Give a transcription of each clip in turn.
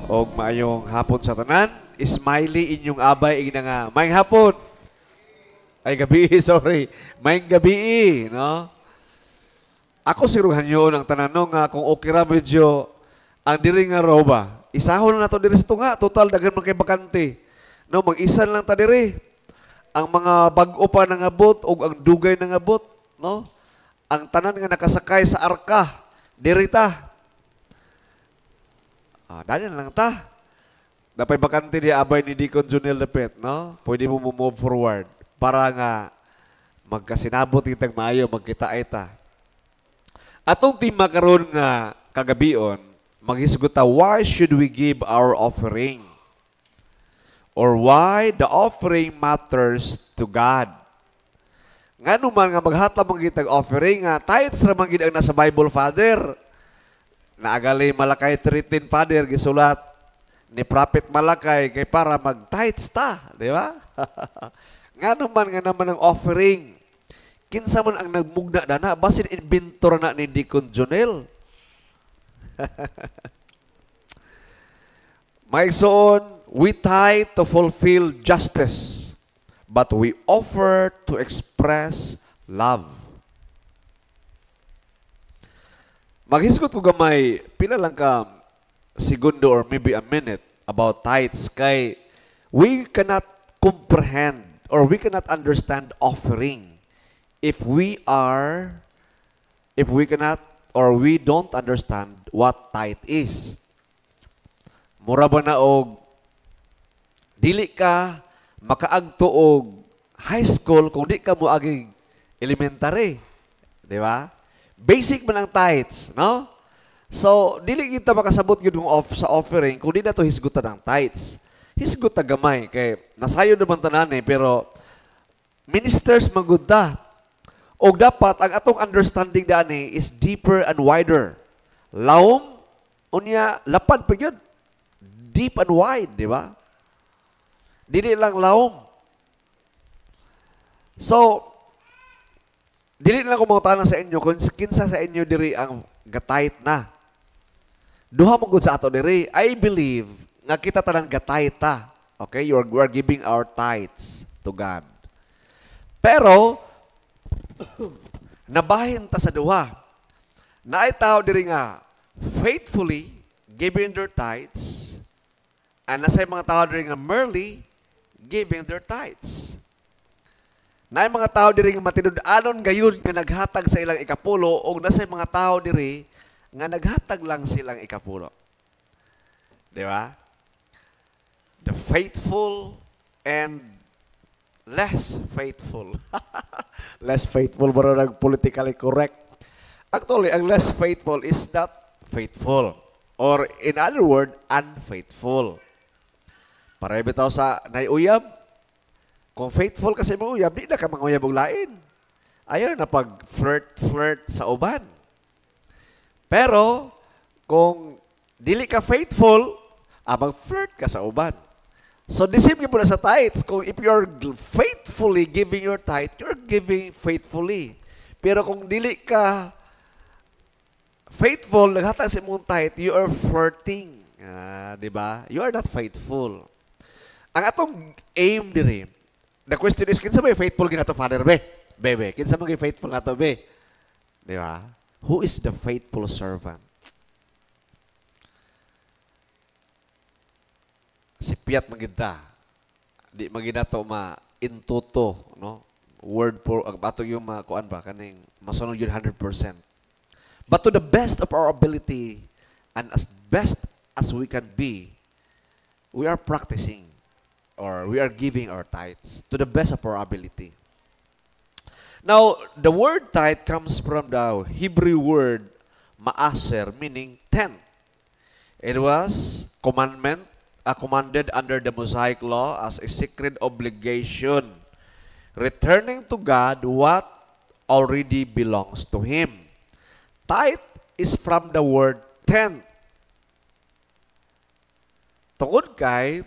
Og maayong hapon sa tanan. Smiley inyong abay ing nga. Maayong hapon. Ay gabi, sorry. Maayong gabi, no? Ako si Ruhanyo ng tanan no, nga kung okay ra medyo ang diri nga roba. Isahon na to diri sa tunga, total daghan man kay bakante. No, mag-isa lang ta diri. Ang mga bag-o pa nangabot ug ang dugay nangabot, no? Ang tanan nga nakasakay sa arka, diri ta. Dali na lang ta. Dapay bakante di abay ni Deacon Junel Lepet, no? Pwede mo move forward para nga magkasinabot kitang maayo, magkita ay ta. Atong tema karon nga kagabion, maghisgot ta, why should we give our offering? Or why the offering matters to God? Ngano man nga maghatag man kitag offering nga tithes ra man gid ang nasa Bible, Father. Naagali Malakay 13, Father, gisulat ni Prophet Malakay kay para mag-tithes ta, di ba? Ngano man nga naman ang offering. Kinsa man ang nagmugna dana, basin inventor na ni Deacon Jonel. Maigsoon, we tithe to fulfill justice, but we offer to express love. Maghisgot ko gamay, pila lang ka segundo or maybe a minute about tithes kay we cannot comprehend or we cannot understand offering if we cannot or we don't understand what tithe is. Mura ba na og dili ka makaagto og high school kung di ka mo agi elementary, di ba? Basic man ang tithes, no? So, dili kita makasabot yun sa offering kung di na to hisgutan ng tithes. Hisgutan gamay, kay nasayo naman tanan pero ministers magunda. O dapat, ang atong understanding dani is deeper and wider. Laom, unya, lapad pa yun. Deep and wide, di ba? Dili lang laom. So, dili na ko mangutana sa inyo kung kinsa sa inyo diri ang gatayt na. Duha mo gud sa ato diri. I believe nga kita tanan gatayt ta. Okay, we are giving our tithes to God. Pero nabahin ta sa duha. Naay tao diri nga faithfully giving their tithes and nasay mga tao diri nga merely giving their tithes. Naay mga tao diri nga matinud-anon gayon nga naghatag sa ilang ikapulo o nasay mga tao diri nga naghatag lang silang ikapulo. Di ba? The faithful and less faithful. Less faithful ba rin politically correct? Actually, ang less faithful is not faithful. Or in other word, unfaithful. Para bitaw sa naiuyab, kung faithful kasi mo uyab, di na ka manguyab og lain. Ayaw na pag-flirt sa uban. Pero, kung dili ka faithful, mag-flirt ka sa uban. So, disip mo na sa tithes. Kung if you're faithfully giving your tithe, you're giving faithfully. Pero kung dili ka faithful, naghatag sa imong tithe, you are flirting. Di ba? You are not faithful. Ang atong aim diri, the question is, kinsa may faithful ginato, Father, be? Bebe, kinsa may faithful nato, be? Di ba? Who is the faithful servant? Si Piat magita. Di maginato intuto, no? Word for, ato yung kuan ba, kaning masunod yun 100%. But to the best of our ability and as best as we can be, we are practicing or we are giving our tithes to the best of our ability. Now, the word tithe comes from the Hebrew word maaser, meaning 10. It was commanded under the Mosaic law as a sacred obligation, returning to God what already belongs to Him. Tithe is from the word 10. Tungod kay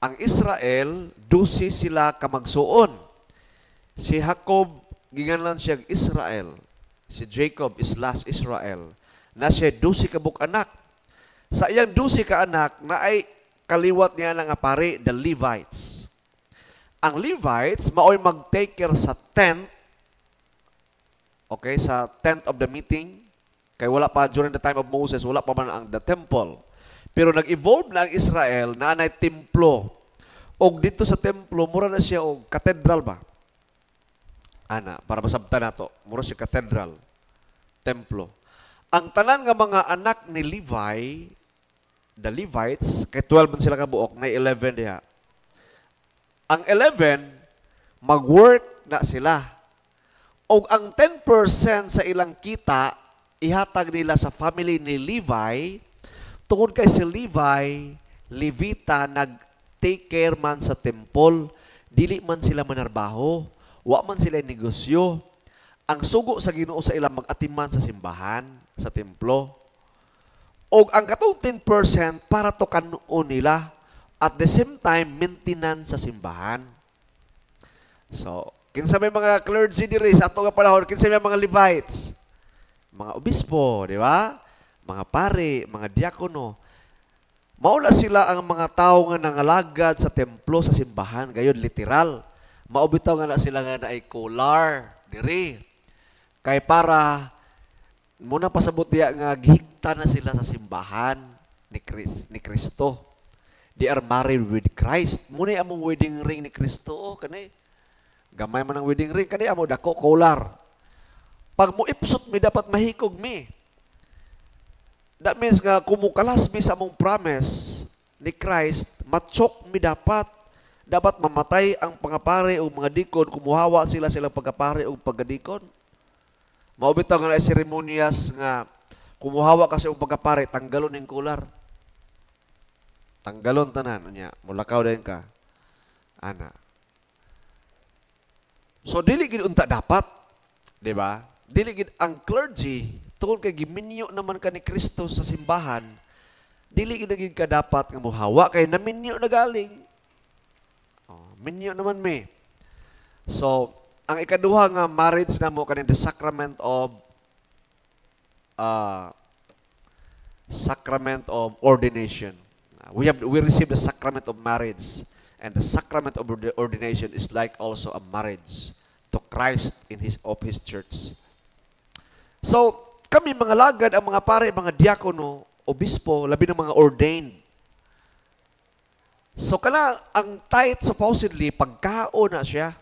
ang Israel, 12 sila kamagsuon. Si Jacob, ginganlan siya Israel. Si Jacob is last Israel. Na siya 12 kabuk anak. Sa iyang 12 ka anak na ay kaliwat niya nga pari, the Levites. Ang Levites, mao'y mag-take care sa tent, okay, sa tent of the meeting, kay wala pa, during the time of Moses, wala pa man ang the temple. Pero nag-evolve na ang Israel na anay templo. O dito sa templo, mura na siya o cathedral ba? Ana, para masabta na to, mura siya cathedral, templo. Ang tanan nga mga anak ni Levi, the Levites, kay 12 man sila kabuok, na 11 diha. Ang 11, mag-work na sila. O ang 10% sa ilang kita, ihatag nila sa family ni Levi, tungod kay si Levi, Levita, nag-take care man sa temple, dili man sila manarbaho, wa man sila negosyo. Ang sugo sa Ginoo sa ilang mag-atiman sa simbahan, sa templo. O ang katong 10% para to kanuon nila, at the same time, maintenance sa simbahan. So, kinsa may mga clergy diri sa ato nga panahon, kinsa may mga Levites, mga obispo, di ba? Mga pare, mga diakono. Mauna sila ang mga tao nga nangalagad sa templo, sa simbahan, gayon literal. Maubitaw nga na sila nga na ay kolar diri. Kay para muna pasabot diya nga gihigta na sila sa simbahan ni Kristo. They are married with Christ. Muna among wedding ring ni Kristo. Oh, kanay. Gamay man ang wedding ring. Kanay amo dako, kolar. Pag mo ipsot mi, dapat mahikog mi. That means nga, kumukalas mi sa among promise ni Christ, matchok mi dapat. Dapat mamatay ang pangapari o mga dikon, kumuhawa sila silang pagkapari o pagkadikon. Maubitaw nga na seremonyas nga, kumuhawa kasi o pagkapari, tanggalon ng kular. Tanggalon tanan niya, mulakaw din ka. Ana. So dili gid unta dapat, di ba? Dili gid ang clergy tungod kay giminyo naman ka ni Kristo sa simbahan. Dili gid gid ka dapat nga muhawa kay naminyo na galing. Oh, minyo naman mi. So, ang ikaduha nga marriage namo kaning the sacrament of ordination. We receive the sacrament of marriage, and the sacrament of the ordination is like also a marriage to Christ of His church. So, kami mga lagad, ang mga pare, mga diakono, obispo, labi ng mga ordained. So, kana ang tithe supposedly, pagkao na siya.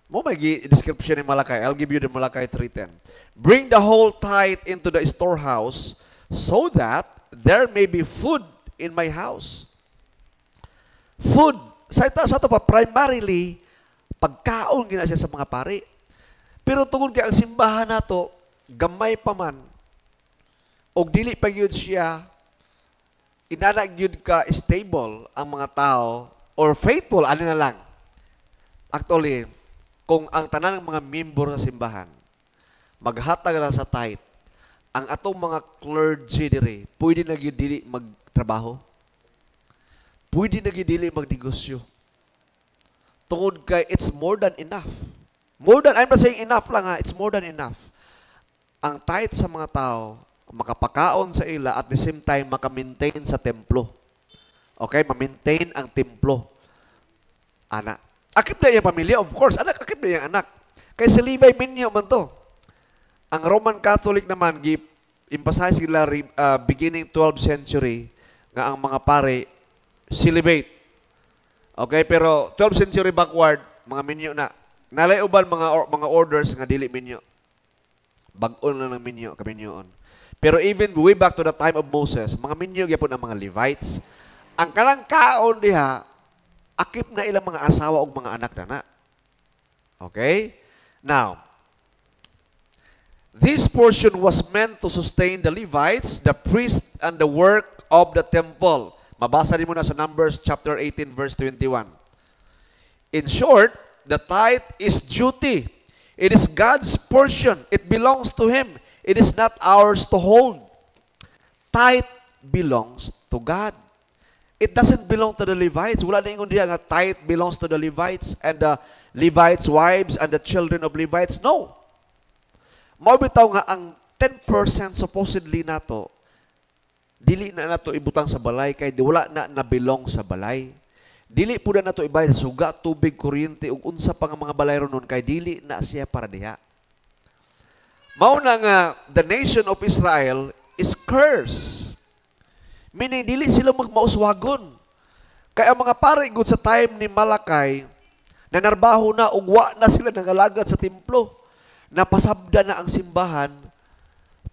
Mo may description ni Malakay. I'll give you the Malakay 3:10. Bring the whole tithe into the storehouse so that there may be food in my house. Food. Sa ito pa, primarily, pagkaon gina siya sa mga pari. Pero tungkol kay ang simbahan nato, gamay pa man, o dili pa yun siya, inanag yun ka stable ang mga tao, or faithful, ano na lang. Actually, kung ang tanan ng mga member ng simbahan, maghatag lang sa tithe, ang atong mga clergy dire, pwede na yun dili magtrabaho. Pwede na yun dili magnegosyo. Tungod kay it's more than enough. More than, I'm not saying enough lang ha, it's more than enough. Ang tithe sa mga tao, makapakaon sa ila at the same time maka-maintain sa templo. Okay, ma-maintain ang templo. Anak. Akip na yung pamilya, of course. Anak, akip na yung anak. Kaya si Levi minyo man to. Ang Roman Catholic naman, emphasize sila beginning 12th century nga ang mga pare celibate. Okay, pero 12th century backward, mga minyo na. Nalay uban mga orders nga dili minyo. Bag-on lang ng minyo, kaminyoon. Pero even way back to the time of Moses, mga minyo gyapon ang mga Levites. Ang kanang kaon diha, akip na ilang mga asawa o mga anak na. Okay? Now, this portion was meant to sustain the Levites, the priests, and the work of the temple. Mabasa din mo na sa Numbers chapter 18 verse 21. In short, the tithe is duty. It is God's portion. It belongs to Him. It is not ours to hold. Tithe belongs to God. It doesn't belong to the Levites. Wala na ingon diya nga tithe belongs to the Levites and the Levites' wives and the children of Levites. No. Mao bitaw nga ang 10% supposedly nato Dili na nato ibutang sa balay kay wala na nabilong sa balay. Dili po na nato ibayad sa suga, tubig, kuryente ug unsa pa nga mga balay ron kay dili na siya para diha. Mao na nga the nation of Israel is cursed. Meaning dili sila magmauswagon. Kay ang mga pare gud sa time ni Malakay nanarbaho na ug wa na sila nagalagad sa templo. Napasabda na ang simbahan.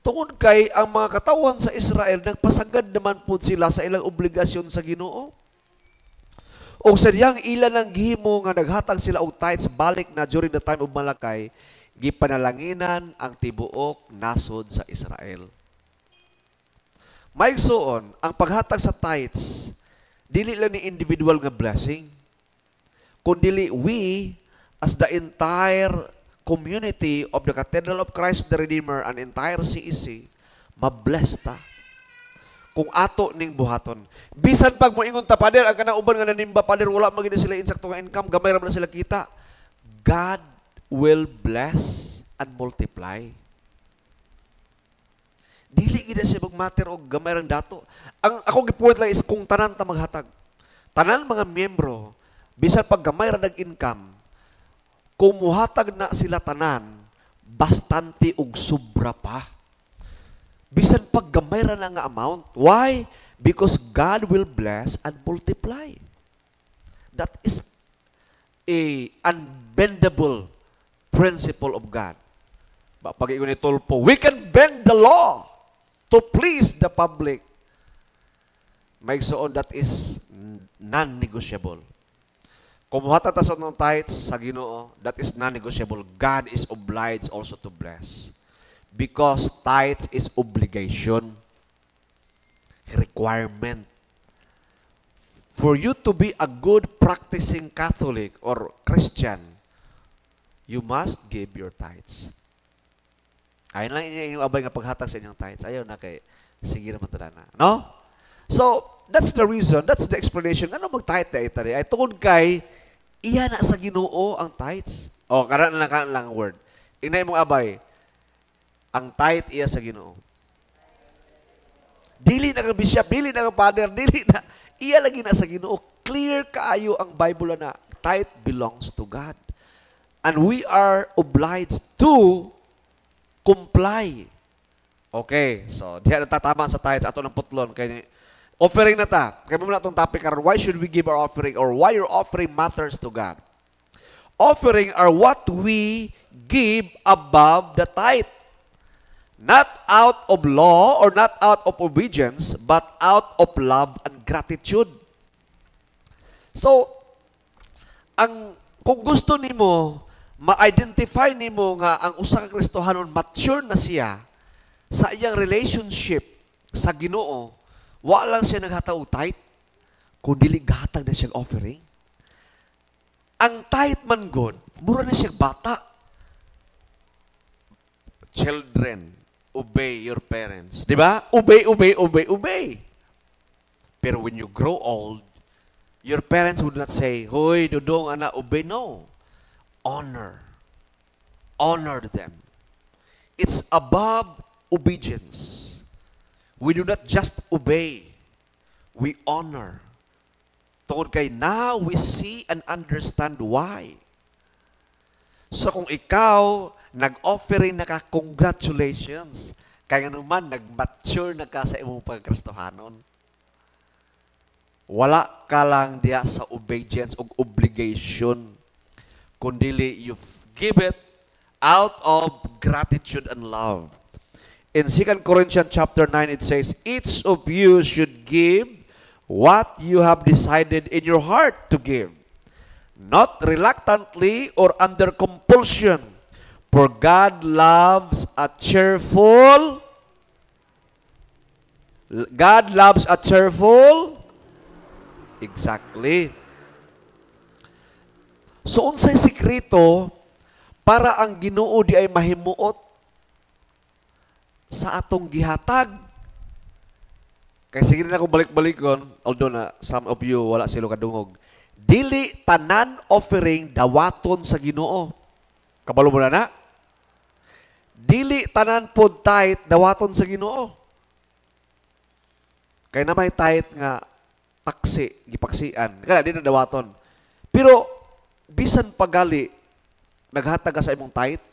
Tungod kay ang mga katawan sa Israel nagpasagad naman po sila sa ilang obligasyon sa Ginoo. O sadyang ilan ang gihimo nga naghatag sila og tithes balik na during the time of Malakay, gipanalanginan ang tibuok nasod sa Israel. Maigsoon, ang paghatag sa tithes dili lang ni individual nga blessing, kundi we as the entire community of the Cathedral of Christ the Redeemer and entire CEC, mabless ta kung ato ning buhaton. Bisan pag moingon ta, Pader, ang kanang uban nga nanimba, Pader, wala magid sila insakto nga income, gamay ra man sila kita. God will bless and multiply. Dili gid siya magmatter og gamay rang dato. Ang ako gipuwet lang is kung tanan ta maghatag. Tanan mga miyembro, bisan pag gamay ra nag income, kung muhatag na sila tanan, bastante ug sobra pa. Bisan pag gamay ra na nga amount. Why? Because God will bless and multiply. That is a unbendable principle of God. Pag iyon itulpo, we can bend the law to please the public. Maigsoon, that is non-negotiable. Kumuhata ta sa ng tithes sa Ginoo, that is non-negotiable. God is obliged also to bless. Because tithes is obligation, requirement. For you to be a good practicing Catholic or Christian, you must give your tithes. Ayun lang inyong abay nga paghatag sa inyong tithes. Ayaw na kay sige naman tada na. No? So, that's the reason, that's the explanation. Ano mag-tithe na itari? Ay tungod kay iya na sa Ginoo ang tithes. O, karan lang word. Inay mong abay, ang tithe iya sa Ginoo. Dili na ka bishop, dili na ka father, dili na. Iya lagi na sa Ginoo. Clear kaayo ang Bible na tithe belongs to God. And we are obliged to comply. Okay, so diha na tatama sa tithes ato ng putlon kay offering na ta. Kay mo na itong topic karon, why should we give our offering or why your offering matters to God? Offering are what we give above the tithe. Not out of law or not out of obedience, but out of love and gratitude. So, kung gusto nimo ma-identify nimo nga ang usa ka Kristohanon mature na siya sa iyang relationship sa Ginoo, wa lang siya naghatag og tithe, kundi gahatag na siya offering. Ang tithe man god, mura na siya bata. Children, obey your parents. Di ba? Obey, obey, obey, obey. Pero when you grow old, your parents would not say, "Hoy, dudong anak, obey." No. Honor. Honor them. It's above obedience. We do not just obey. We honor. Tungod kay now we see and understand why. So kung ikaw nag-offering na ka, congratulations. Kaya naman, nag-mature na ka sa imong pagkristohanon. Wala ka lang diya sa obedience o obligation, kundili you give it out of gratitude and love. In 2 Corinthians chapter 9, it says, each of you should give what you have decided in your heart to give, not reluctantly or under compulsion, for God loves a cheerful exactly. So unsay sikreto para ang Ginoo di ay mahimuot sa atong gihatag? Kaya sige na akong balik-balikon, although na some of you wala sila kadungog. Dili tanan offering dawaton sa Ginoo. Kabalo mo na? Dili tanan pod tithe dawaton sa Ginoo. Kay na may tithe nga gipaksian. Kaya di na dawaton. Pero, bisan pagali, naghatag ka sa imong tithe,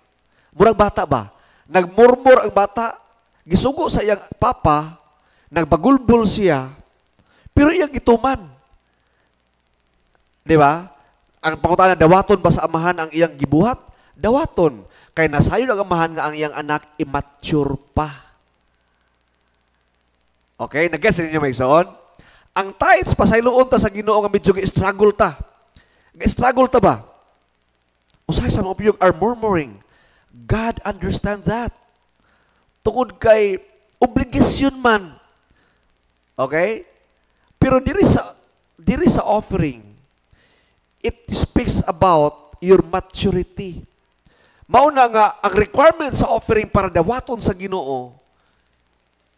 murag bata ba? Nagmurmur ang bata, gisugo sa iyang papa, nagbagulbol siya, pero iyang gituman. Di ba? Ang pangutana, dawaton ba sa amahan ang iyang gibuhat? Dawaton. Kay nasayon ang amahan nga ang iyang anak immature pa. Okay? Nag-gets ninyo may igsoon? Ang tithes, pasayloon ta sa Ginoo nga medyo gi-struggle ta. Gi-struggle ta ba? Usahay some of you are murmuring. God understand that. Tungod kay obligasyon man. Okay? Pero diri sa offering, it speaks about your maturity. Mauna nga, ang requirement sa offering para dawaton sa Ginoo,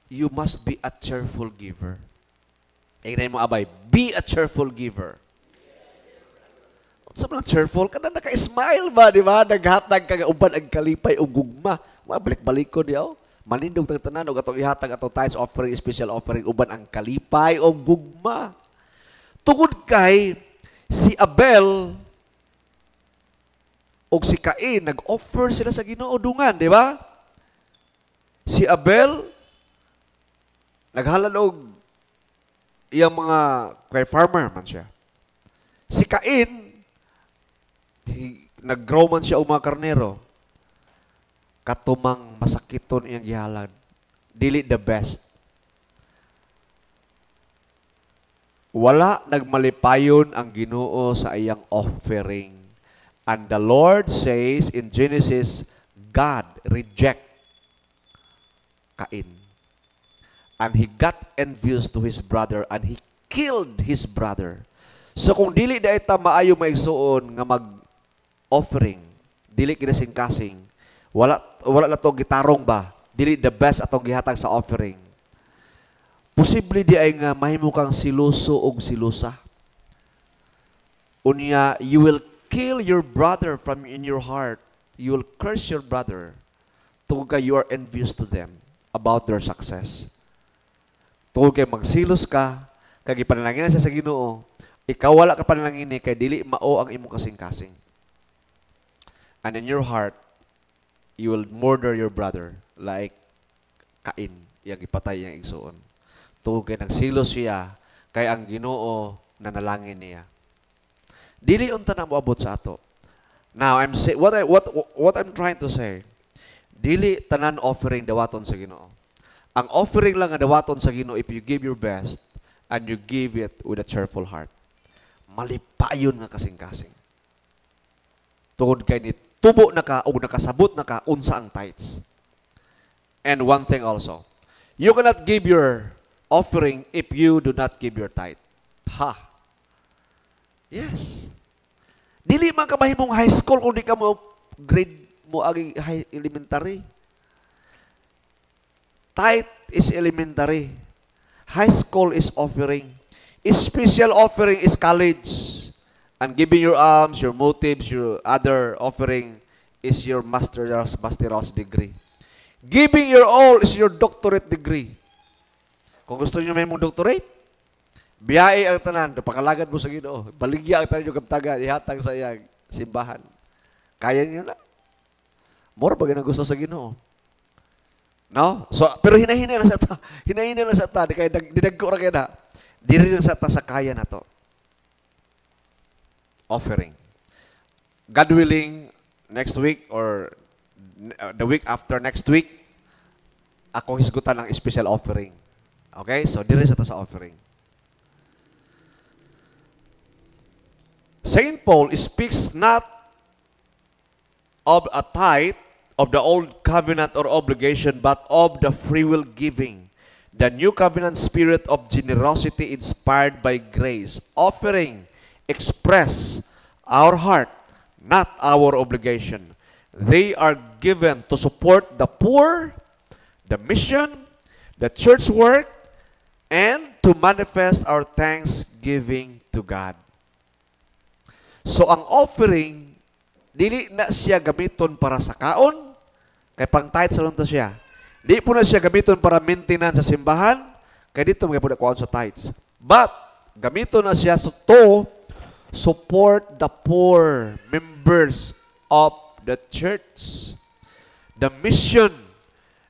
you must be a cheerful giver. Ingnan mo abay, be a cheerful giver. Sa mga cheerful, kada naka-smile ba, di ba? Naghatag ka uban ang kalipay o gugma. Mabalik-balik ko diyaw. Manindog tang tanan og atong ihatag atong tithes offering, special offering uban ang kalipay o gugma. Tungod kay si Abel o si Cain nag-offer sila sa Ginoo dungan, di ba? Si Abel naghalal og iyang mga kay farmer man siya. Si Cain nag-grow man siya og mga karnero. Katumang masakiton iyang gihalad. Dili the best. Wala nagmalipayon ang Ginoo sa iyang offering. And the Lord says in Genesis, God reject Cain. And he got envious to his brother and he killed his brother. So kung dili da ita maayo maigsuon nga mag-offering, dili kinasing-kasing, wala na to gitarong ba? Dili the best atong gihatag sa offering. Posible di ay nga mahimo kang siluso og silusa. Unya, you will kill your brother from in your heart. You will curse your brother tungod kay you are envious to them about their success. Tungod kay magsilos ka, kay gipanalangin siya sa Ginoo, ikaw wala ka panalangin kay dili mao ang imong kasing-kasing. And in your heart, you will murder your brother like Cain, yang ipatay yang igsuon. Tungod kay nagsilos siya, kay ang Ginoo nanalangin niya. Dili unta na moabot sa ato. Now, what I'm trying to say, dili tanan offering dawaton sa Ginoo. Ang offering lang nga dawaton sa Ginoo if you give your best and you give it with a cheerful heart. Malipayon nga kasing-kasing. Tungod kay ni tubo na ka o nakasabot na ka unsa ang tithes. And one thing also, you cannot give your offering if you do not give your tithe. Ha. Yes. Dili man ka mahimong high school kung di ka mo grade mo agi high elementary. Tithe is elementary. High school is offering. Special offering is college. And giving your alms, your motives, your other offering is your master's degree. Giving your all is your doctorate degree. Kung gusto niyo may mong doctorate, biyahe ang tanan, pakalagad mo sa Ginoo. Baligya ang tanan yung kaptagan, ihatag sa iyang simbahan. Kaya niyo na. More pag gusto sa Ginoo. No? So, pero hinahinay lang sa ta. Hinahinay lang sa ta. Kaya dinagko ra kaya na. Diri lang sa ta sa kaya na to. Offering. God willing, next week or the week after next week, ako hisgutan ng special offering. Okay? So, diri sa ta sa offering. Saint Paul speaks not of a tithe of the old covenant or obligation, but of the free will giving, the new covenant spirit of generosity inspired by grace, offering, express our heart, not our obligation. They are given to support the poor, the mission, the church work, and to manifest our thanksgiving to God. So ang offering, dili na siya gamiton para sa kaon, kay pang tithe sa lunta siya. Di po na siya gamiton para maintenance sa simbahan, Kaya dito mga punakuan sa tithes. But, gamito na siya to support the poor members of the church. The mission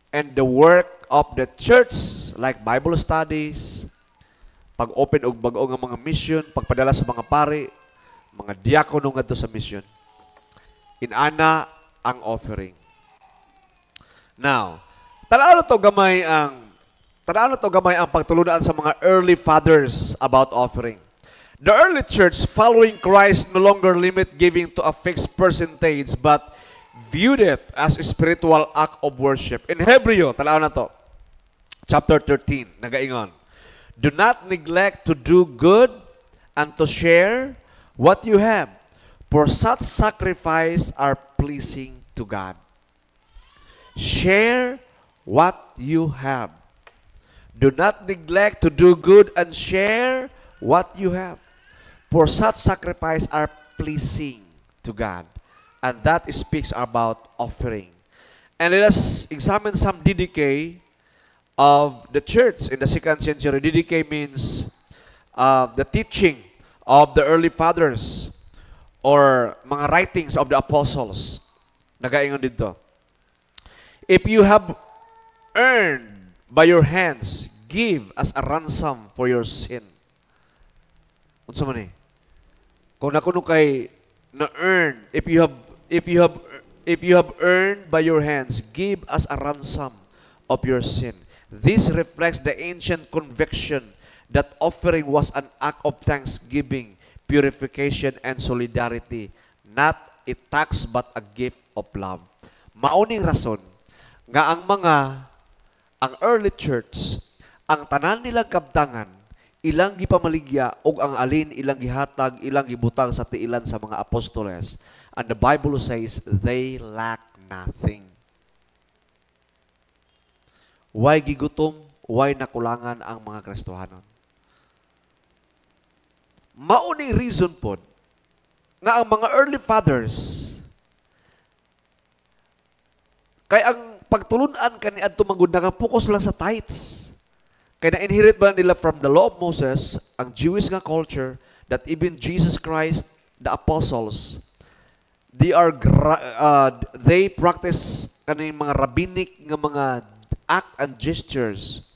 and the work of the church, like Bible studies, pag-open og bag-o nga mga mission, pagpadala sa mga pari, mga diakono ngadto sa mission. Inana ang offering. Now, tanaw to gamay ang pagtulunaan sa mga early fathers about offering. The early church following Christ no longer limit giving to a fixed percentage but viewed it as a spiritual act of worship. In Hebreo, tanaw na to, chapter 13, nagaingon, do not neglect to do good and to share what you have, for such sacrifice are pleasing to God. Share what you have. Do not neglect to do good and share what you have, for such sacrifice are pleasing to God. And that speaks about offering. And let us examine some DDK of the church in the 2nd century. DDK means the teaching of the early fathers or mga writings of the apostles. Nagaingon dito. If you have earned by your hands, give as a ransom for your sin. Unsa man ni? Kung nakuno kay na earn, if you have earned by your hands, give as a ransom of your sin. This reflects the ancient conviction that offering was an act of thanksgiving, purification, and solidarity, not a tax but a gift of love. Mauning rason nga ang early church, ang tanan nilang kabtangan, ilang gipamaligya og ang alin ilang gihatag, ilang gibutang sa tiilan sa mga apostoles. And the Bible says they lack nothing. Why gigutom, why nakulangan ang mga Kristohanon? Mauning reason po nga ang mga early fathers kay ang pagtulunan kaniadto manggod naka-focus lang sa tithes. Kaya na-inherit ba nila from the law of Moses, ang Jewish nga culture, that even Jesus Christ, the apostles, they practice kaning mga rabbinic nga mga act and gestures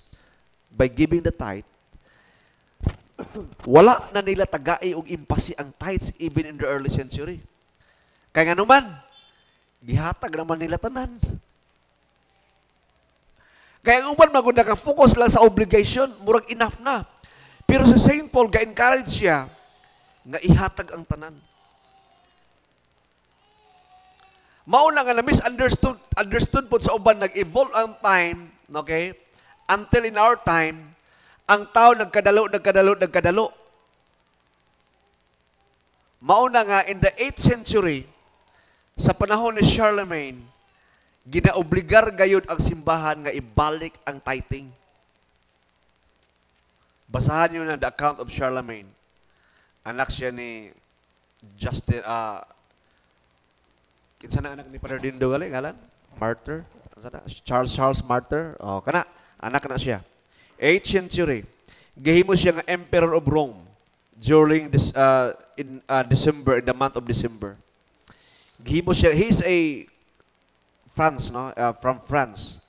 by giving the tithe. Wala na nila tagai og impasi ang tithes even in the early century. Kaya nga naman, gihatag naman nila tanan. Kaya ang uban magunda ka focus lang sa obligation, murag enough na. Pero si St. Paul ga-encourage siya nga ihatag ang tanan. Mauna nga na misunderstood po sa uban, nag-evolve ang time, okay? Until in our time, ang tao nagkadalo. Mauna nga in the 8th century, sa panahon ni Charlemagne, ginaobligar gayud ang simbahan nga ibalik ang tithing. Basahan niyo na the account of Charlemagne. Anak siya ni Justin, kinsa na anak ni Father Dindo gali ngalan? Martyr. Charles Martyr. Oh, kana anak na siya. 8th century. Gihimo siya nga Emperor of Rome during this in December, in the month of December. Gihimo siya, he's a France, no? From France.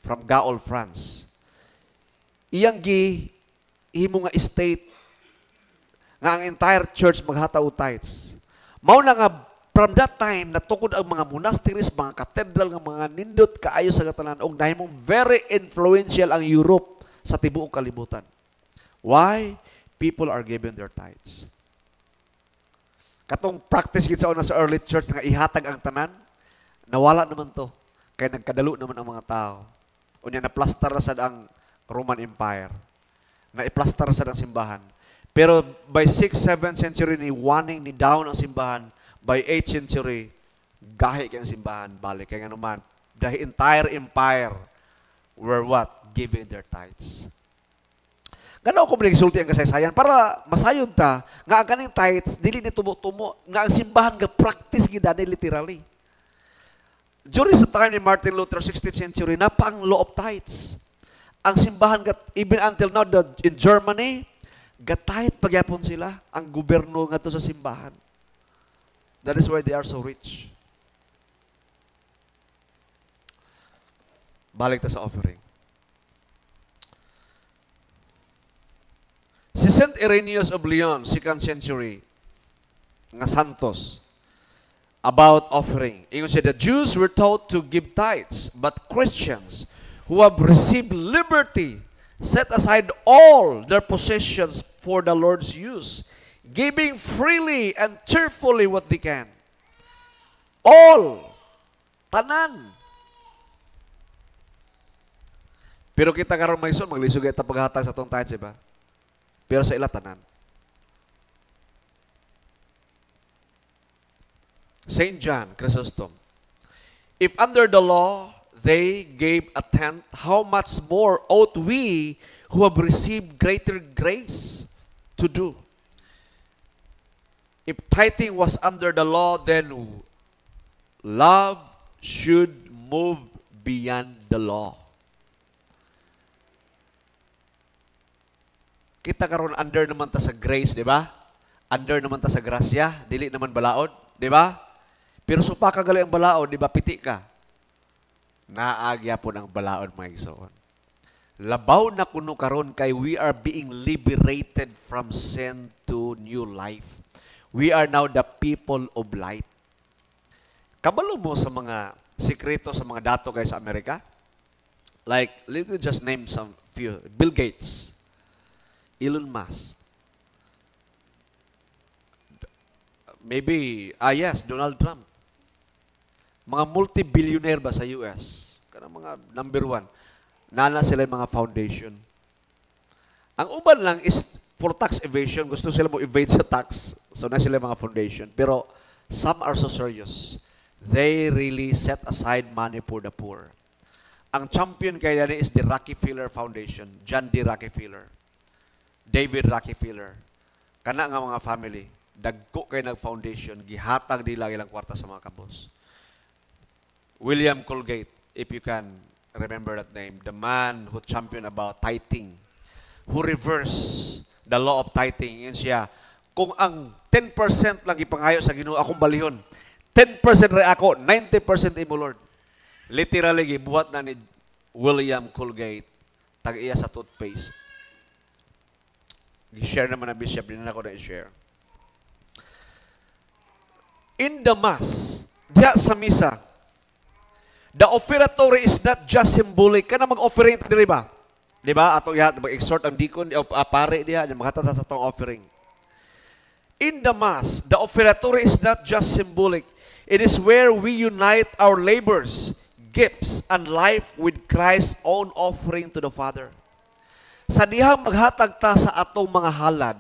From Gaol, France. Iyang himo nga state nga ang entire church maghataw tithes. Mao na nga from that time natukod ang mga monasteries, mga cathedral nga mga nindot kaayo sa katanan og nahimong very influential ang Europe sa tibuok kalibutan. Why? People are giving their tithes. Katong practice gid sa una sa early church nga ihatag ang tanan, nawala naman to. Kaya nagkadalo naman ang mga tao. Unya na-plaster na sad ang Roman Empire. Na-plaster sad ang simbahan. Pero by 6th, 7th century ni warning ni down ang simbahan. By 8th century, gahi kang simbahan balik. Kaya nga naman, the entire empire were what? Giving their tithes. Ganaw ko pinagsulti ang kasaysayan para masayon ta nga ang kaning tithes dili ni tumo-tumo nga ang simbahan nga practice gid ani literally. During sa time ni Martin Luther, 16th century, na pa ang law of tithes. Ang simbahan, even until now, in Germany, gatahit pagyapon sila ang gobyerno nga to sa simbahan. That is why they are so rich. Balik ta sa offering. Si Saint Irenaeus of Lyon, 2nd century, nga santos, about offering. Ingon siya, the Jews were taught to give tithes, but Christians who have received liberty set aside all their possessions for the Lord's use, giving freely and cheerfully what they can. All. Tanan. Pero kita karon maison maglisod kita paghatag sa tong tithes, ba? Pero sa ila tanan. Saint John Chrysostom, if under the law they gave a tenth, how much more ought we who have received greater grace to do? If tithing was under the law, then love should move beyond the law. Kita karon under naman ta sa grace, di ba? Under naman ta sa grasya, dili naman balaod, di ba? Pero supa ka gali ang balaod, di ba? Piti ka. Naagya po ng balaod, mga igsoon. Labaw na kuno karon kay we are being liberated from sin to new life. We are now the people of light. Kabalo mo sa mga sikreto sa mga dato guys sa Amerika? Like, let me just name some few. Bill Gates, Elon Musk, maybe, yes, Donald Trump. Mga multi-billionaire ba sa US? Kanang mga number one. Nana sila yung mga foundation. Ang uban lang is for tax evasion. Gusto sila mo evade sa tax. So na sila yung mga foundation. Pero some are so serious. They really set aside money for the poor. Ang champion kaya yan is the Rockefeller Foundation. John D. Rockefeller. David Rockefeller. Kana nga mga family. Dagko kayo nag-foundation. Gihatag nila ilang kwarta sa mga kabos. William Colgate, if you can remember that name, the man who championed about tithing, who reversed the law of tithing. Yun siya, kung ang 10% lang ipangayo sa Ginoo akong balihon, 10% rin ako, 90% imo Lord. Literally, gibuhat na ni William Colgate, tag-iya sa toothpaste. I-share naman na bishop, din na ako na i-share. In the Mass, diya sa misa, the offertory is not just symbolic. Kana mag-offering diri ba? Di ba? Ato ya mag-exhort ang deacon, pare diha, maghatag sa tong offering. In the Mass, the offertory is not just symbolic. It is where we unite our labors, gifts, and life with Christ's own offering to the Father. Sa dihang maghatag ta sa atong mga halad,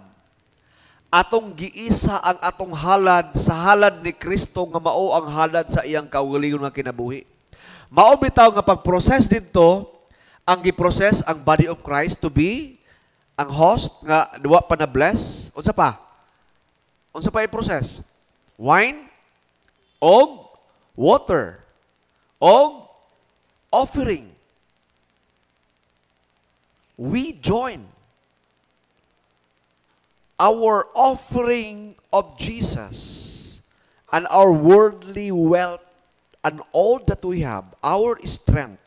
atong giisa ang atong halad sa halad ni Kristo nga mao ang halad sa iyang kaugalingon nga kinabuhi. Mao bitaw nga pag-process dito, ang gi-process ang body of Christ to be ang host nga duwa pa na bless. Unsa pa? Unsa pa i-process? Wine og water og offering. We join our offering of Jesus and our worldly wealth and all that we have, our strength,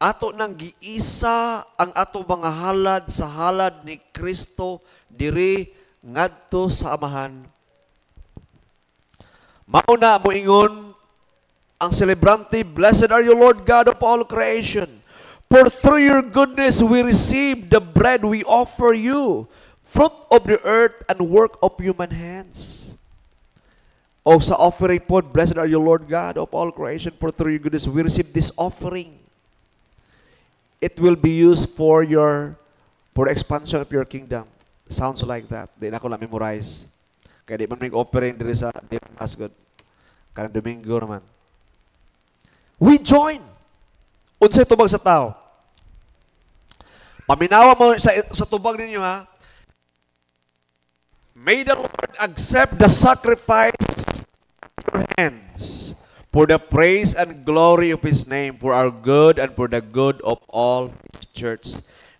ato nang giisa ang ato mga halad sa halad ni Kristo diri ngadto sa amahan. Mauna mo ingon ang celebrante, blessed are you, Lord God of all creation, for through your goodness we receive the bread we offer you, fruit of the earth and work of human hands. O sa offering po, blessed are you, Lord God of all creation, for through your goodness we receive this offering. It will be used for the expansion of your kingdom. Sounds like that. Di na ko lang memorize. Kaya di man may offering diri sa Mas God. Karang Domingo naman. We join. Unsay tubag sa tao. Paminawa mo sa tubag ninyo ha. May the Lord accept the sacrifice of your hands for the praise and glory of His name, for our good and for the good of all His church,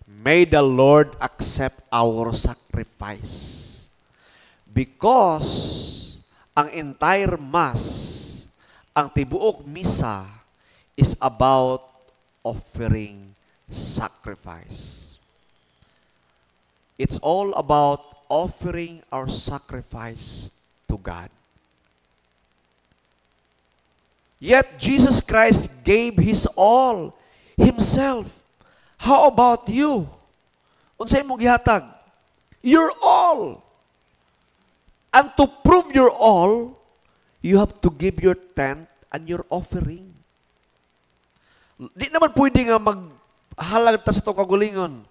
may the Lord accept our sacrifice. Because ang entire Mass, ang tibuok misa, is about offering sacrifice. It's all about offering our sacrifice to God. Yet Jesus Christ gave His all, Himself. How about you? Unsay imong gihatag? Your all. And to prove your all, you have to give your tenth and your offering. Di naman pwede nga maghalag ta sa itong kagulingon.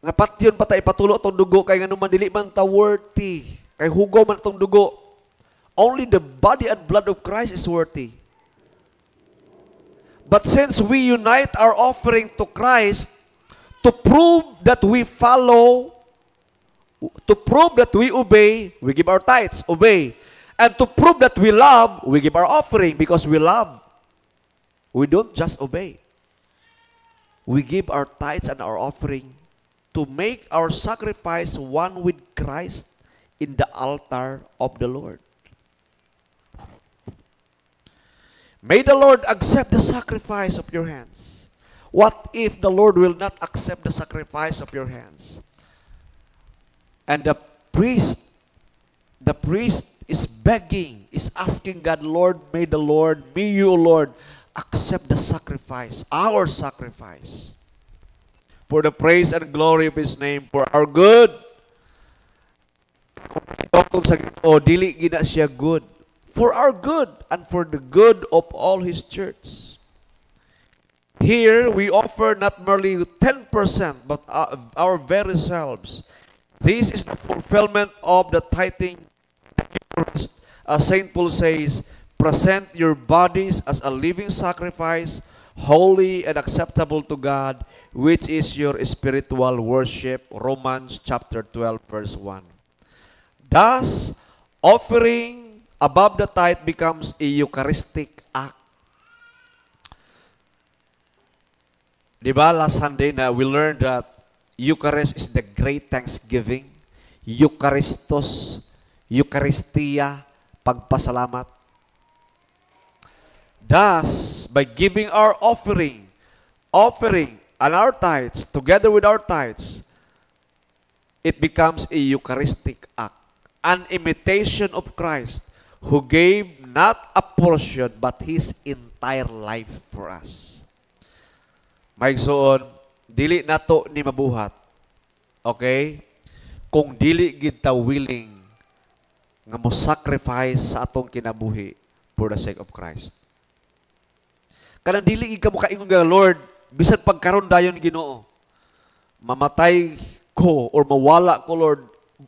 Nga patyon pa ta ipatulo itong dugo, kay nga naman dili man ta worthy. Kay hugaw man itong dugo. Only the body and blood of Christ is worthy. But since we unite our offering to Christ, to prove that we follow, to prove that we obey, we give our tithes, obey. And to prove that we love, we give our offering because we love. We don't just obey. We give our tithes and our offering to make our sacrifice one with Christ in the altar of the Lord. May the Lord accept the sacrifice of your hands. What if the Lord will not accept the sacrifice of your hands? And the priest is begging, is asking God, Lord, may you, Lord, accept the sacrifice, our sacrifice, for the praise and glory of His name, for our good. O dili gina siya good. For our good and for the good of all His church. Here, we offer not merely 10%, but our very selves. This is the fulfillment of the tithing. As St. Paul says, present your bodies as a living sacrifice, holy and acceptable to God, which is your spiritual worship. Romans chapter 12, verse 1. Thus, offering above the tithe becomes a Eucharistic act. Diba, last Sunday na we learned that Eucharist is the great thanksgiving. Eucharistos, Eucharistia, pagpasalamat. Thus, by giving our offering and our tithes, together with our tithes, it becomes a Eucharistic act, an imitation of Christ, who gave not a portion, but His entire life for us. Maigsoon, dili nato ni mabuhat. Okay? Kung dili gid ta willing nga mo sacrifice sa atong kinabuhi for the sake of Christ. Kanang dili gid ka mo kaingon nga, Lord, bisan pagkaron dayon Ginoo, mamatay ko or mawala ko, Lord,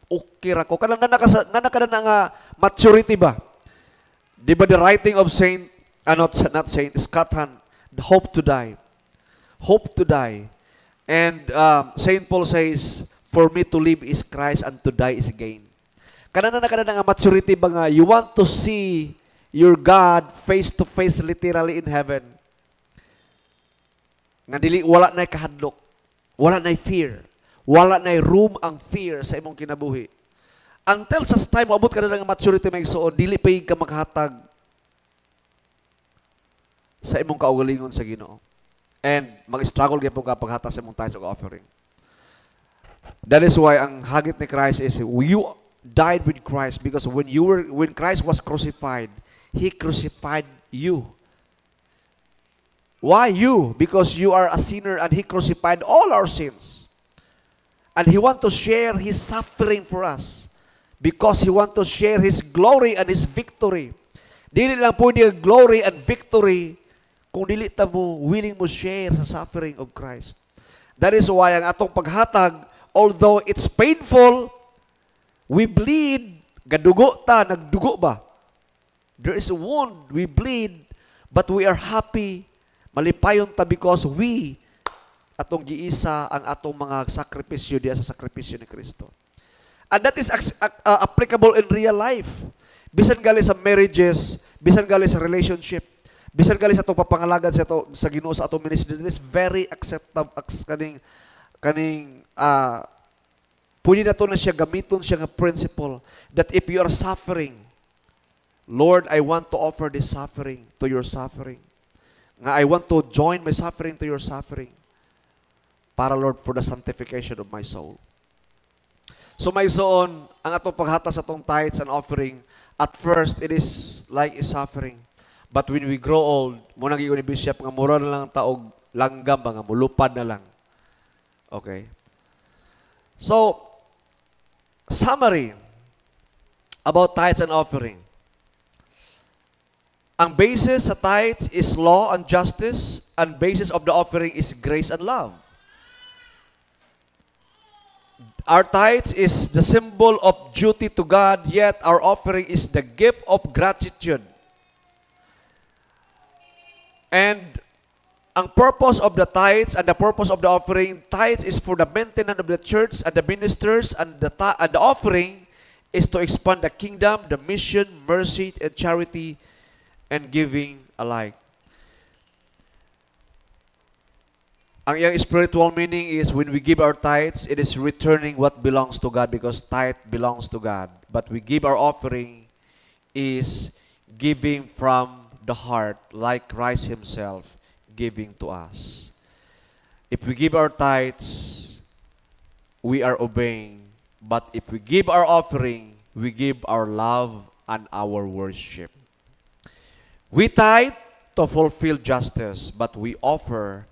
okay ra ko. Kanang nanakada na nga maturity ba? Di ba the writing of not Saint, Scott Hahn, hope to die. Hope to die. And St. Paul says, for me to live is Christ and to die is gain. Kanana na nga maturity ba nga, you want to see your God face to face literally in heaven. Nga dili, wala na'y kahadlok. Wala na'y fear. Wala na'y room ang fear sa imong kinabuhi. Until sa time, abot ka na ng maturity may suon, dili pa ka maghatag sa imong kaugalingon sa Ginoo. And mag-struggle gyud ka paghatag sa imong tithes ug offering. That is why ang hagit ni Christ is, you died with Christ because when Christ was crucified, He crucified you. Why you? Because you are a sinner and He crucified all our sins. And He want to share His suffering for us. Because He want to share His glory and His victory. Dili lang pwede ang glory and victory kung dili ta mo willing mo share sa suffering of Christ. That is why ang atong paghatag, although it's painful, we bleed, gadugo ta, nagdugo ba? There is a wound, we bleed, but we are happy, malipayon ta because we, atong giisa ang atong mga sakripisyo diya sa sakripisyo ni Kristo. And that is applicable in real life. Bisan gali sa marriages, bisan gali sa relationship. Bisan gali sa itong papangalagad sa Ginoo sa atong ministry, this is very acceptable kaning pwede na to na siya gamiton siya nga principle that if you are suffering, Lord, I want to offer this suffering to your suffering. Nga I want to join my suffering to your suffering. Para, Lord, for the sanctification of my soul. So may soon, ang atong paghata sa atong tithes and offering, at first, it is like a suffering. But when we grow old, muna giyon ni Bishop, nga mura na lang taog langgam, nga mulupad na lang. Okay? So, summary about tithes and offering. Ang basis sa tithes is law and justice, and basis of the offering is grace and love. Our tithes is the symbol of duty to God, yet our offering is the gift of gratitude. And ang purpose of the tithes and the purpose of the offering, tithes is for the maintenance of the church and the ministers, and the offering is to expand the kingdom, the mission, mercy, and charity, and giving alike. Ang iyang spiritual meaning is when we give our tithes, it is returning what belongs to God because tithe belongs to God. But we give our offering is giving from the heart like Christ Himself giving to us. If we give our tithes, we are obeying. But if we give our offering, we give our love and our worship. We tithe to fulfill justice, but we offer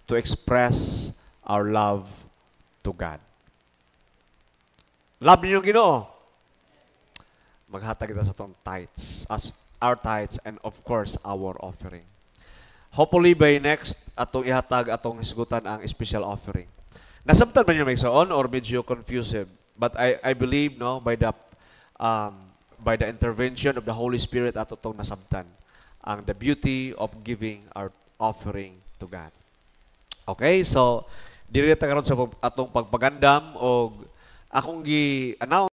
to express our love to God. Love niyo yung Ginoo. Maghatag kita sa itong tithes, as our tithes, and of course, our offering. Hopefully, by next, atong ihatag, atong hisgutan ang special offering. Nasabtan ba niyo may saon or medyo confusive? But I believe, no, by the intervention of the Holy Spirit, ato itong nasabtan ang the beauty of giving our offering to God. Okay, so diri ta karon sa atong pagpagandam og akong gi-announce